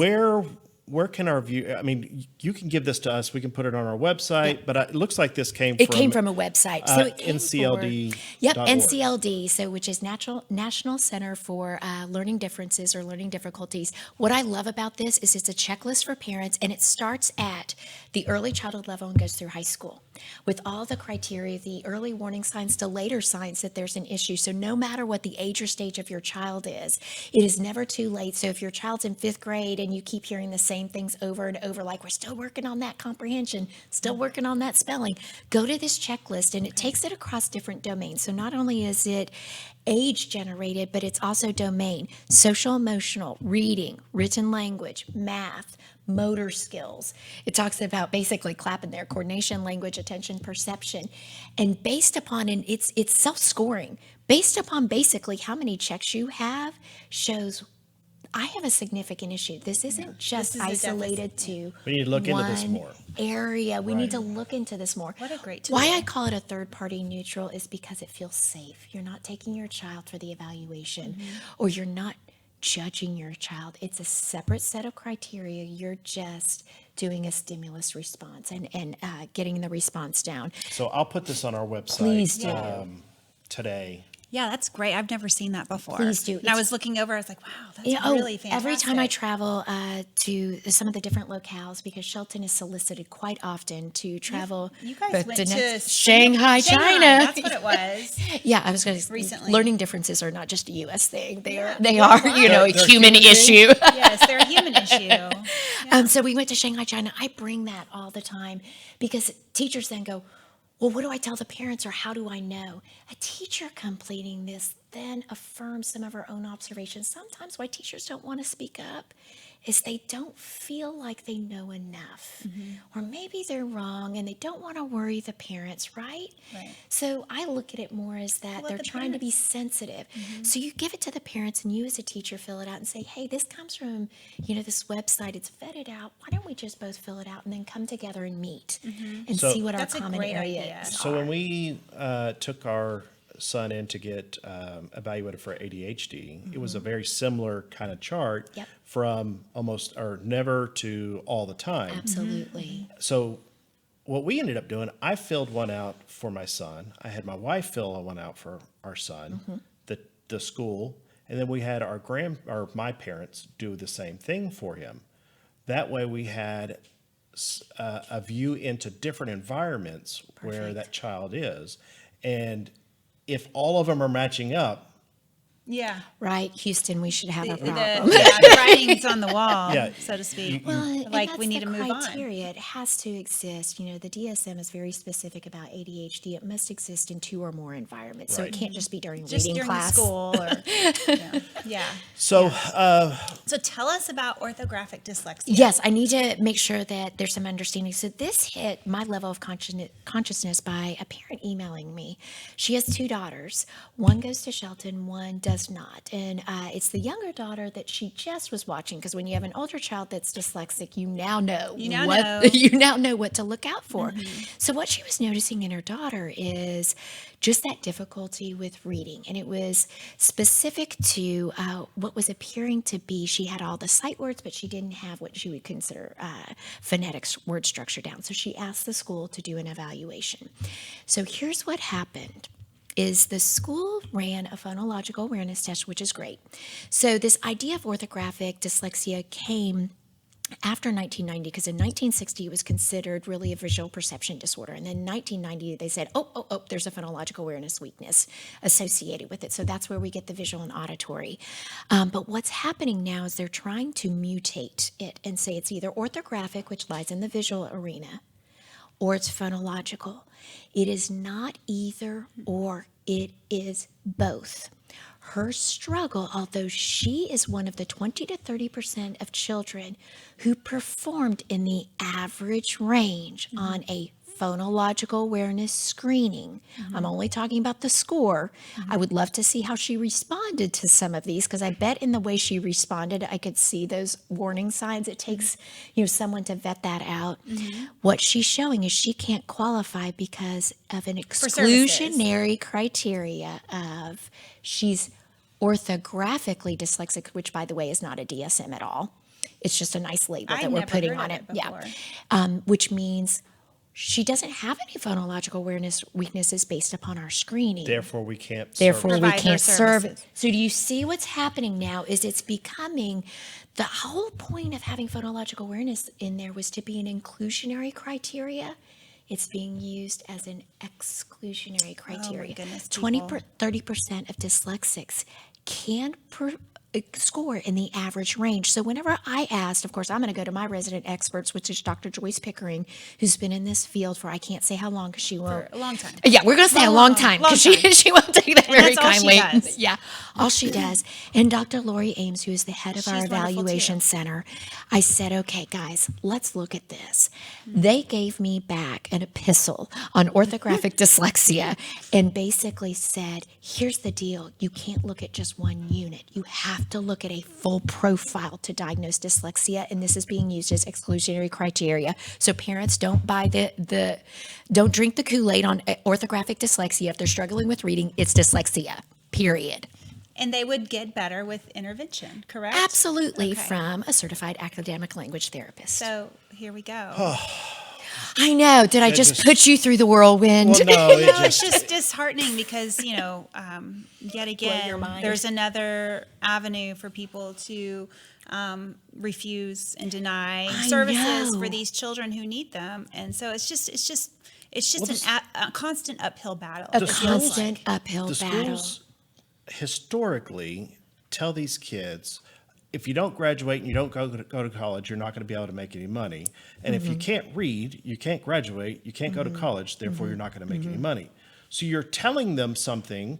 Where can our view? I mean, you can give this to us. We can put it on our website. But it looks like this came It came from a website. So it came NCLD. Yep, NCLD, so which is National Center for Learning Differences or Learning Difficulties. What I love about this is it's a checklist for parents, and it starts at the early childhood level and goes through high school. with all the criteria, the early warning signs to later signs that there's an issue. So no matter what the age or stage of your child is, it is never too late. So if your child's in 5th grade and you keep hearing the same things over and over, like we're still working on that comprehension, still working on that spelling, go to this checklist, and it takes it across different domains. So not only is it age generated, but it's also domain: social, emotional, reading, written language, math, motor skills. It talks about basically clapping there: coordination, language, attention, perception. And based upon, and it's self-scoring, based upon basically how many checks you have, shows I have a significant issue. This isn't just This is a isolated to We need to look into this one more. area. We need to look into this more. What a great tool. Why I call it a third-party neutral is because it feels safe. You're not taking your child for the evaluation, or you're not judging your child. It's a separate set of criteria. You're just doing a stimulus response and getting the response down. So I'll put this on our website. Please do. Today. Yeah, that's great. I've never seen that before. Please do. And I was looking over, I was like, wow, that's Yeah, really fantastic. every time I travel to some of the different locales, because Shelton is solicited quite often to travel. You guys both went the to next- Shanghai, China. That's what it was. Yeah, I was going to Recently. learning differences are not just a U.S. thing. They are, They're a They're human human issue. Yes, they're a human issue. So we went to Shanghai, China. I bring that all the time because teachers then go, well, what do I tell the parents, or how do I know? A teacher completing this then affirms some of our own observations. Sometimes why teachers don't want to speak up is they don't feel like they know enough, or maybe they're wrong and they don't want to worry the parents, right? Right. So I look at it more as that Let they're the trying to be sensitive. So you give it to the parents, and you as a teacher fill it out and say, hey, this comes from, this website. It's vetted out. Why don't we just both fill it out and then come together and meet and So- see what our That's a common great area idea. is. So when we took our son in to get evaluated for ADHD, it was a very similar kind of chart. Yep. From almost or never to all the time. Absolutely. So what we ended up doing, I filled one out for my son. I had my wife fill one out for our son, the school, and then we had my parents do the same thing for him. That way we had a view into different environments where that child is. And if all of them are matching up, Yeah. Right, Houston, we should have a The, problem. the writing's on the wall, Yeah. so to speak. Well, and Like, that's we need the to move on. criteria. It has to exist. The DSM is very specific about ADHD. It must exist in 2 or more environments. So it Right. can't just be during Just reading during class. school or, yeah. so So tell us about orthographic dyslexia. Yes, I need to make sure that there's some understanding. So this hit my level of consciousness by a parent emailing me. She has 2 daughters. One goes to Shelton, one does not. And it's the younger daughter that she just was watching, because when you have an older child that's dyslexic, you now know You now what know. you now know what to look out for. So what she was noticing in her daughter is just that difficulty with reading, and it was specific to what was appearing to be, she had all the sight words, but she didn't have what she would consider phonetics word structure down. So she asked the school to do an evaluation. So here's what happened. Is the school ran a phonological awareness test, which is great. So this idea of orthographic dyslexia came after 1990, because in 1960 it was considered really a visual perception disorder. And then in 1990 they said, oh, there's a phonological awareness weakness associated with it. So that's where we get the visual and auditory. But what's happening now is they're trying to mutate it and say it's either orthographic, which lies in the visual arena, or it's phonological. It is not either or, it is both. Her struggle, although she is one of the 20 to 30% of children who performed in the average range on a phonological awareness screening. I'm only talking about the score. I would love to see how she responded to some of these, because I bet in the way she responded, I could see those warning signs. It takes, someone to vet that out. What she's showing is she can't qualify because of an exclusionary criteria of she's orthographically dyslexic, which by the way is not a DSM at all. It's just a nice label I've that we're never putting heard on of it. it before. Yeah. Which means she doesn't have any phonological awareness weaknesses based upon our screening. therefore we can't Therefore, serve we Provide her can't serve it. services. So do you see what's happening now is it's becoming, the whole point of having phonological awareness in there was to be an inclusionary criteria. It's being used as an exclusionary criteria. goodness, 30% of dyslexics can score in the average range. So whenever I asked, of course, I'm going to go to my resident experts, which is Dr. Joyce Pickering, who's been in this field for I can't say how long because she won't. For a long time. Yeah, we're going to say a long time because she won't take that very that's all she kindly. does. Yeah, all she does. And Dr. Lori Ames, who is the head of our She's wonderful, evaluation too. center, I said, okay, guys, let's look at this. They gave me back an epistle on orthographic dyslexia and basically said, here's the deal. You can't look at just one unit. You have to look at a full profile to diagnose dyslexia, and this is being used as exclusionary criteria. So parents, don't buy don't drink the Kool-Aid on orthographic dyslexia. If they're struggling with reading, it's dyslexia, period. And they would get better with intervention, correct? Absolutely, Okay. from a certified academic language therapist. So here we go. I know. Did I just put you through the whirlwind? Well, no, it No, it's just, just disheartening because, yet again, mind. there's another avenue for people to refuse and deny services know. for these children who need them. And so it's just a constant uphill battle. A The schools- constant uphill the battle. schools historically tell these kids, if you don't graduate and you don't go to college, you're not going to be able to make any money. And if you can't read, you can't graduate, you can't go to college, therefore you're not going to make any money. So you're telling them something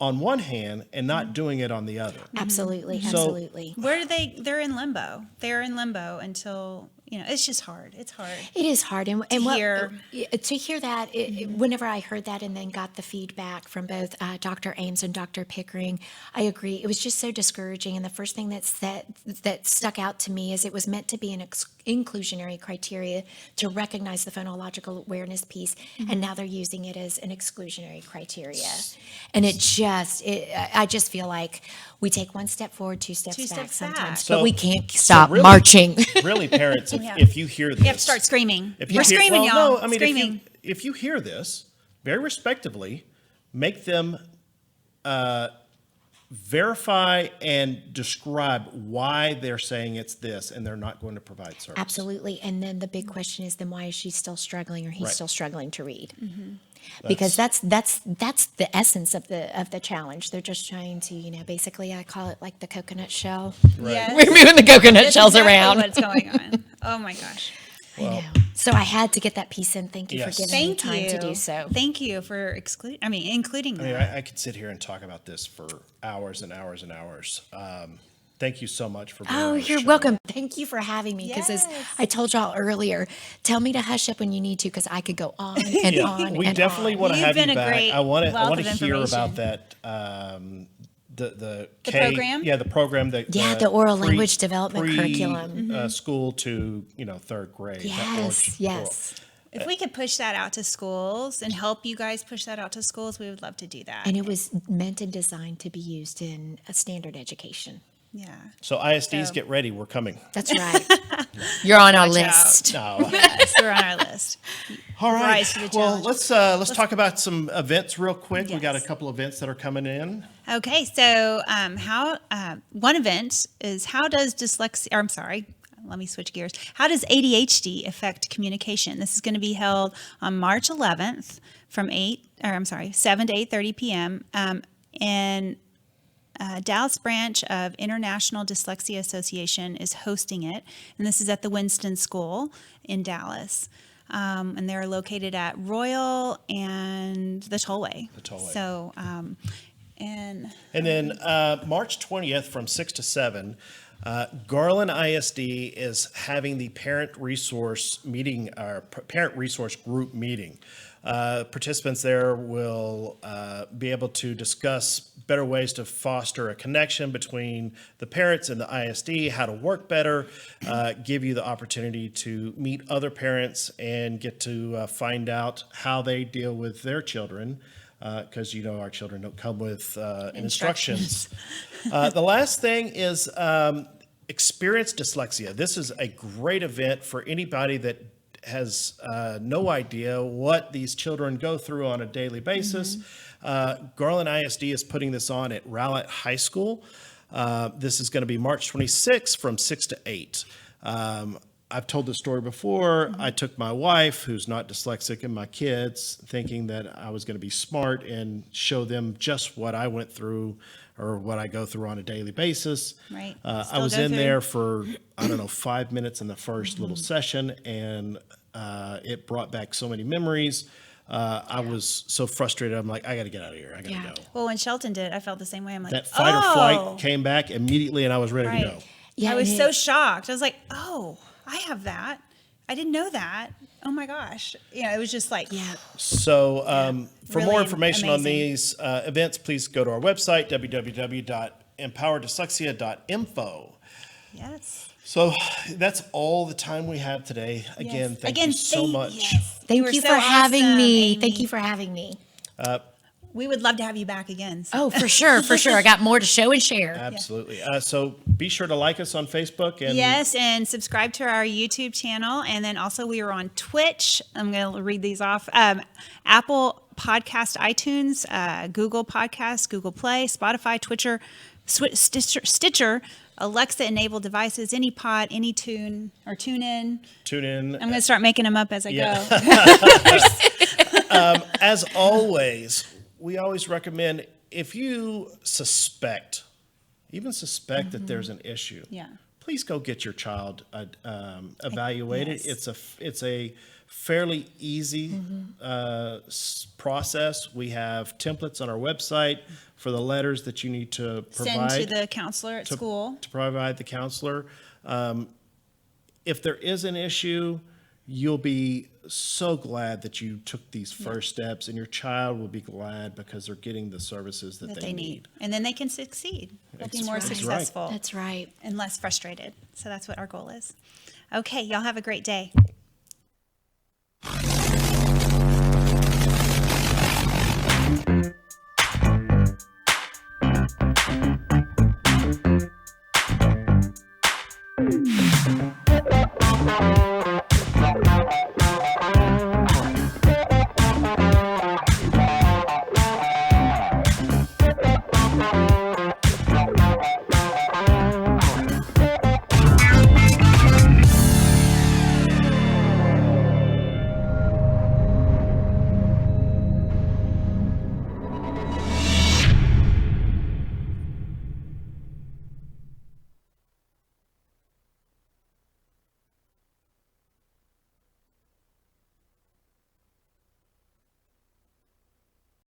on one hand and not doing it on the other. Absolutely, So- absolutely. Where do they're in limbo. They're in limbo until, it's just hard. It's hard. It is hard, and hear. to hear that. Whenever I heard that, and then got the feedback from both Dr. Ames and Dr. Pickering, I agree. It was just so discouraging. And the first thing that stuck out to me is it was meant to be an inclusionary criteria to recognize the phonological awareness piece, and now they're using it as an exclusionary criteria. And I just feel like we take one step forward, two steps back steps back. sometimes, So- but we can't stop really- marching. Really, parents, Yeah. if you hear this. You have to start screaming. If We're hear- screaming, well, y'all. No, I mean, screaming. if you hear this, very respectively, make them verify and describe why they're saying it's this, and they're not going to provide service. Absolutely. And then the big question is, then why is she still struggling or he's Right. still struggling to read? Because that's the essence of the challenge. They're just trying to, basically I call it like the coconut shell. Yes. We're moving the coconut That's shells exactly around. what's going on. Oh my gosh. I know. So I had to get that piece in. Thank you Yes. for giving me Thank time you. to do so. Thank you for including I mean, that. I could sit here and talk about this for hours and hours and hours. Thank you so much for being Oh, on the you're show. welcome. Thank you for having me. Because as Yes. I told y'all earlier, tell me to hush up when you need to, because I could go on and on We and definitely on. want to You've have you been a back. great I want wealth to of hear information. about that. The program? Yeah, the program that. Yeah, the oral language development curriculum. School to third grade. Yes. If we could push that out to schools and help you guys push that out to schools, we would love to do that. And it was meant and designed to be used in a standard education. Yeah. So ISDs, So- get ready. We're coming. That's right. You're on our Watch list. No. Yes, we're on our list. All right. Rise to the Well, challenge. let's talk about some events real quick. We got a Yes. couple events that are coming in. Okay, so one event is how does let me switch gears. How does ADHD affect communication? This is going to be held on March 11th from 7 to 8:30 p.m. And Dallas branch of International Dyslexia Association is hosting it, and this is at the Winston School in Dallas. And they're located at Royal and the Tollway. The Tollway. So, and And then March 20th from 6 to 7, Garland ISD is having the parent resource meeting, or parent resource group meeting. Participants there will be able to discuss better ways to foster a connection between the parents and the ISD, how to work better, give you the opportunity to meet other parents and get to find out how they deal with their children. Because our children don't come with instructions. The last thing is experience dyslexia. This is a great event for anybody that has no idea what these children go through on a daily basis. Garland ISD is putting this on at Rowlett High School. This is going to be March 26th from 6 to 8. I've told this story before. I took my wife, who's not dyslexic, and my kids, thinking that I was going to be smart and show them just what I went through or what I go through on a daily basis. Right. I Still was go in through. there for, 5 minutes in the first little session, and it brought back so many memories. I was so frustrated. I'm like, I got to get out of here. I got to Yeah. go. Well, when Shelton did, I felt the same way. I'm like, That fight or flight came back immediately, and I was ready Right. to go. Yeah, I was and so it- shocked. I was like, oh, I have that. I didn't know that. Oh my gosh. It was just like, Yeah. So for Really more information on amazing. these events, please go to our website, www.empowerdyslexia.info. yes. So that's all the time we have today. Again, Yes. thank you so much. Yes. Thank were you so for having awesome, me. Amy. Thank you for having me. We would love to have you back again. So. Oh, for sure, for sure. I got more to show and share. Absolutely. So be sure to like us on Facebook. And Yes, and subscribe to our YouTube channel. And then also we are on Twitch. I'm going to read these off. Apple Podcast, iTunes, Google Podcast, Google Play, Spotify, Twitcher, Stitcher, Alexa-enabled devices, any pod, any tune, or tune in. tune in. I'm going to start making them up as I Yeah. go. As always, we always recommend if you suspect that there's an issue, Yeah. please go get your child evaluated. Yes. It's a fairly easy process. We have templates on our website for the letters that you need to provide Send to the counselor at school. to provide the counselor. If there is an issue, you'll be so glad that you took these first steps, and your child will be glad because they're getting the services that They need. And then they can succeed. They'll be more That's right. successful That's right. and less frustrated. So that's what our goal is. Okay, y'all have a great day.